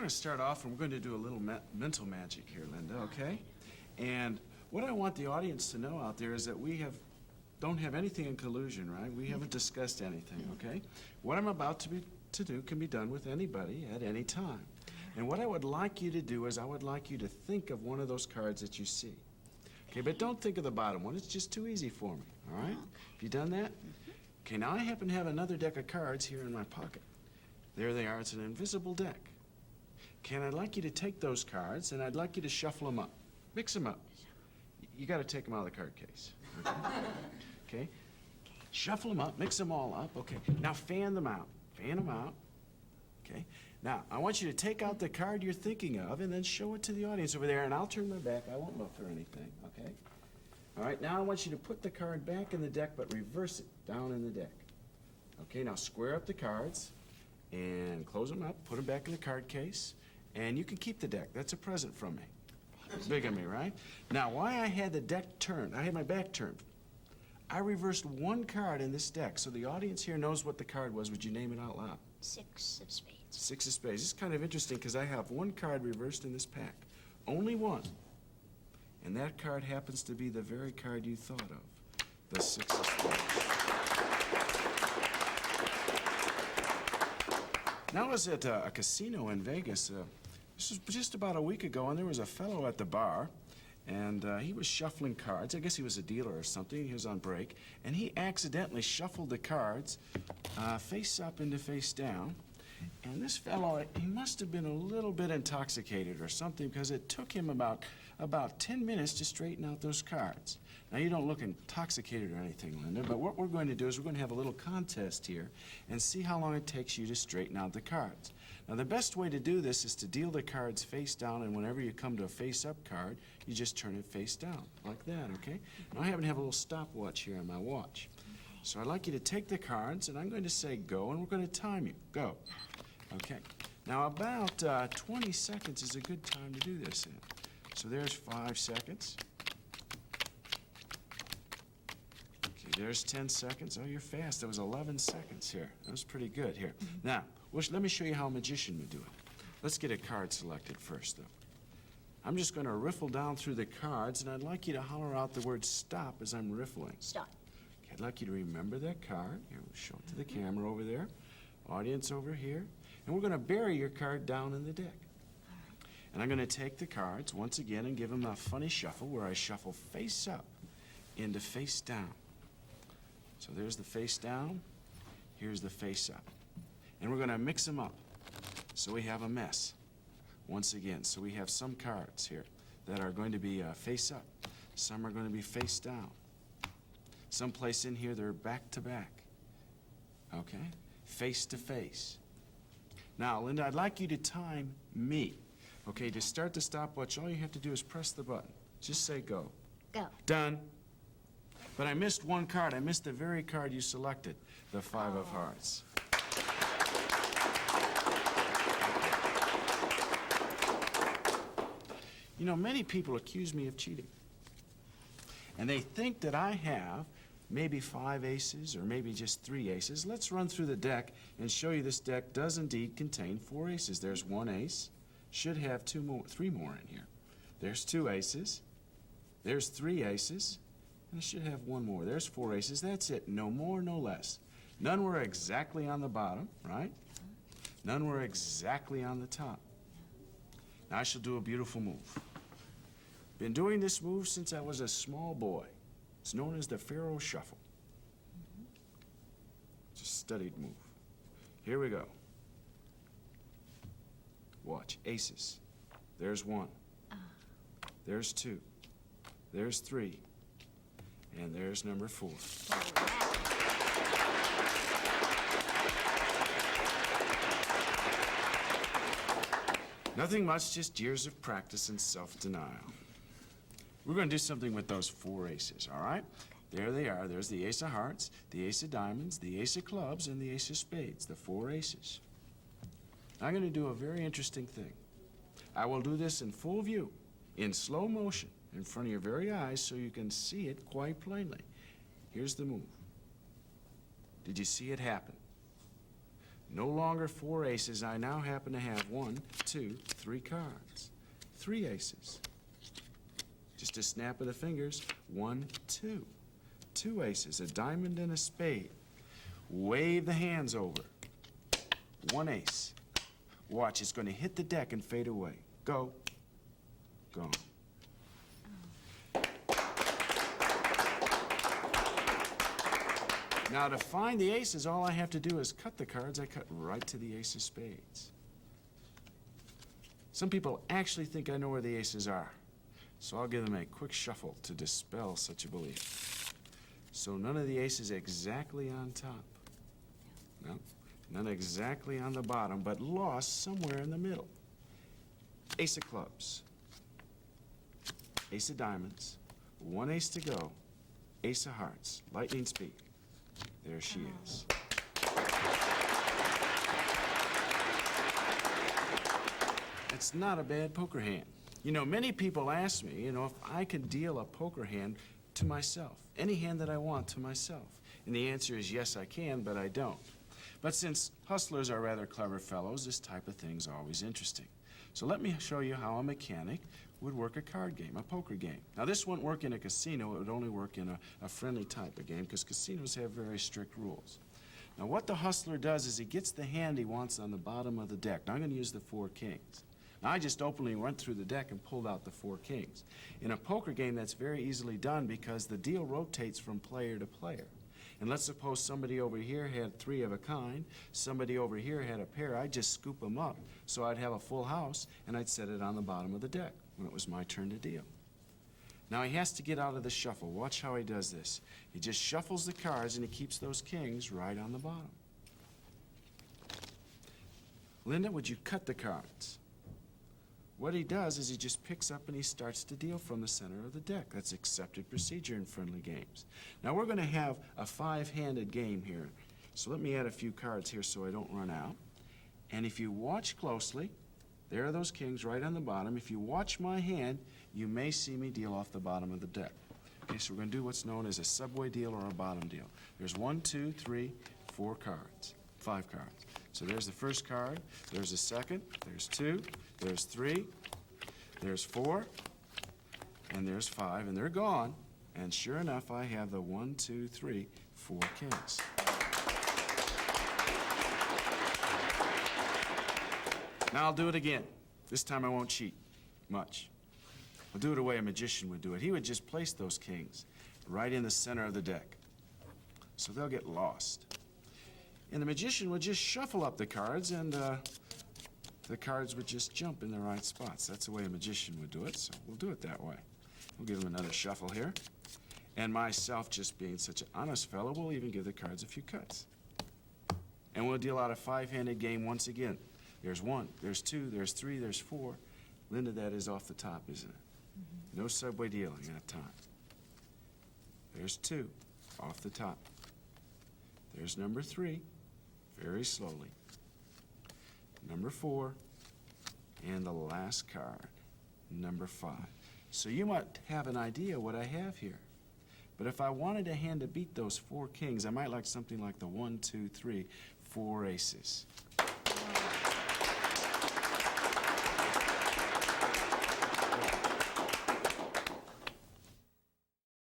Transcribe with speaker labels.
Speaker 1: going to start off and we're going to do a little mental magic here, Linda, okay? And what I want the audience to know out there is that we don't have anything in collusion, right? We haven't discussed anything, okay? What I'm about to do can be done with anybody at any time. And what I would like you to do is I would like you to think of one of those cards that you see. Okay, but don't think of the bottom one. It's just too easy for me, all right? Have you done that? Okay, now I happen to have another deck of cards here in my pocket. There they are. It's an invisible deck. Okay, and I'd like you to take those cards and I'd like you to shuffle them up. Mix them up. You got to take them out of the card case. Okay? Okay? Shuffle them up, mix them all up. Okay, now fan them out. Fan them out. Okay? Now, I want you to take out the card you're thinking of and then show it to the audience over there, and I'll turn my back. I won't look for anything, okay? All right, now I want you to put the card back in the deck, but reverse it down in the deck. Okay, now square up the cards and close them up, put them back in the card case, and you can keep the deck. That's a present from me. Big of me, right? Now, why I had the deck turned, I had my back turned. I reversed one card in this deck, so the audience here knows what the card was. Would you name it out loud?
Speaker 2: 6 of spades.
Speaker 1: 6 of spades. This is kind of interesting because I have one card reversed in this pack. Only one. And that card happens to be the very card you thought of. The 6 of spades. Now I was at a casino in Vegas. This was just about a week ago, and there was a fellow at the bar, and he was shuffling cards. I guess he was a dealer or something. He was on break, and he accidentally shuffled the cards face up into face down. And this fellow, he must have been a little bit intoxicated or something, because it took him about 10 minutes to straighten out those cards. Now, you don't look intoxicated or anything, Linda, but what we're going to do is we're going to have a little contest here and see how long it takes you to straighten out the cards. Now, the best way to do this is to deal the cards face down, and whenever you come to a face-up card, you just turn it face down, like that, okay? Now, I happen to have a little stopwatch here on my watch. So I'd like you to take the cards, and I'm going to say go, and we're going to time you. Go. Okay. Now, about 20 seconds is a good time to do this in. So there's 5 seconds. Okay, there's 10 seconds. Oh, you're fast. That was 11 seconds here. That was pretty good here. Now, let me show you how a magician would do it. Let's get a card selected first, though. I'm just going to riffle down through the cards, and I'd like you to holler out the word stop as I'm riffling.
Speaker 2: Stop.
Speaker 1: Okay, I'd like you to remember that card. Here, we'll show it to the camera over there. Audience over here. And we're going to bury your card down in the deck. And I'm going to take the cards once again and give them a funny shuffle where I shuffle face up into face down. So there's the face down. Here's the face up. And we're going to mix them up so we have a mess once again. So we have some cards here that are going to be face up. Some are going to be face down. Someplace in here they're back to back. Okay? Face to face. Now, Linda, I'd like you to time me. Okay, to start the stopwatch, all you have to do is press the button. Just say go.
Speaker 2: Go.
Speaker 1: Done. But I missed one card. I missed the very card you selected, the 5 of hearts. You know, many people accuse me of cheating. And they think that I have maybe 5 aces or maybe just 3 aces. Let's run through the deck and show you this deck does indeed contain 4 aces. There's 1 ace. Should have 3 more in here. There's 2 aces. There's 3 aces. And it should have 1 more. There's 4 aces. That's it. No more, no less. None were exactly on the bottom, right? None were exactly on the top. Now I shall do a beautiful move. Been doing this move since I was a small boy. It's known as the pharaoh shuffle. It's a studied move. Here we go. Watch. Aces. There's 1. There's 2. There's 3. And there's number 4. Nothing much, just years of practice and self-denial. We're going to do something with those 4 aces, all right? There they are. There's the ace of hearts, the ace of diamonds, the ace of clubs, and the ace of spades, the 4 aces. I'm going to do a very interesting thing. I will do this in full view, in slow motion, in front of your very eyes so you can see it quite plainly. Here's the move. Did you see it happen? No longer 4 aces. I now happen to have 1, 2, 3 cards. 3 aces. Just a snap of the fingers. 1, 2. 2 aces, a diamond and a spade. Wave the hands over. 1 ace. Watch, it's going to hit the deck and fade away. Go. Gone. Now, to find the aces, all I have to do is cut the cards. I cut right to the ace of spades. Some people actually think I know where the aces are, so I'll give them a quick shuffle to dispel such a belief. So none of the aces exactly on top. No, none exactly on the bottom, but lost somewhere in the middle. Ace of clubs. Ace of diamonds. 1 ace to go. Ace of hearts. Lightning speed. There she is. It's not a bad poker hand. You know, many people ask me, if I could deal a poker hand to myself, any hand that I want to myself. And the answer is yes, I can, but I don't. But since hustlers are rather clever fellows, this type of thing's always interesting. So let me show you how a mechanic would work a card game, a poker game. Now, this wouldn't work in a casino. It would only work in a friendly type of game, because casinos have very strict rules. Now, what the hustler does is he gets the hand he wants on the bottom of the deck. Now, I'm going to use the 4 kings. Now, I just openly went through the deck and pulled out the 4 kings. In a poker game, that's very easily done because the deal rotates from player to player. And let's suppose somebody over here had 3 of a kind, somebody over here had a pair. I'd just scoop them up, so I'd have a full house, and I'd set it on the bottom of the deck when it was my turn to deal. Now, he has to get out of the shuffle. Watch how he does this. He just shuffles the cards, and he keeps those kings right on the bottom. Linda, would you cut the cards? What he does is he just picks up and he starts to deal from the center of the deck. That's accepted procedure in friendly games. Now, we're going to have a 5-handed game here. So let me add a few cards here so I don't run out. And if you watch closely, there are those kings right on the bottom. If you watch my hand, you may see me deal off the bottom of the deck. Okay, so we're going to do what's known as a subway deal or a bottom deal. There's 1, 2, 3, 4 cards, 5 cards. So there's the first card, there's a second, there's 2, there's 3, there's 4, and there's 5, and they're gone. And sure enough, I have the 1, 2, 3, 4 kings. Now I'll do it again. This time I won't cheat much. I'll do it the way a magician would do it. He would just place those kings right in the center of the deck, so they'll get lost. And the magician would just shuffle up the cards, and the cards would just jump in the right spots. That's the way a magician would do it, so we'll do it that way. We'll give him another shuffle here. And myself, just being such an honest fellow, will even give the cards a few cuts. And we'll deal out a 5-handed game once again. There's 1, there's 2, there's 3, there's 4. Linda, that is off the top, isn't it? Mm-hmm. No subway dealing that time. There's 2, off the top. There's number 3. Very slowly. Number 4, and the last card, number 5. So you might have an idea what I have here. But if I wanted a hand to beat those 4 kings, I might like something like the 1, 2, 3, 4 aces.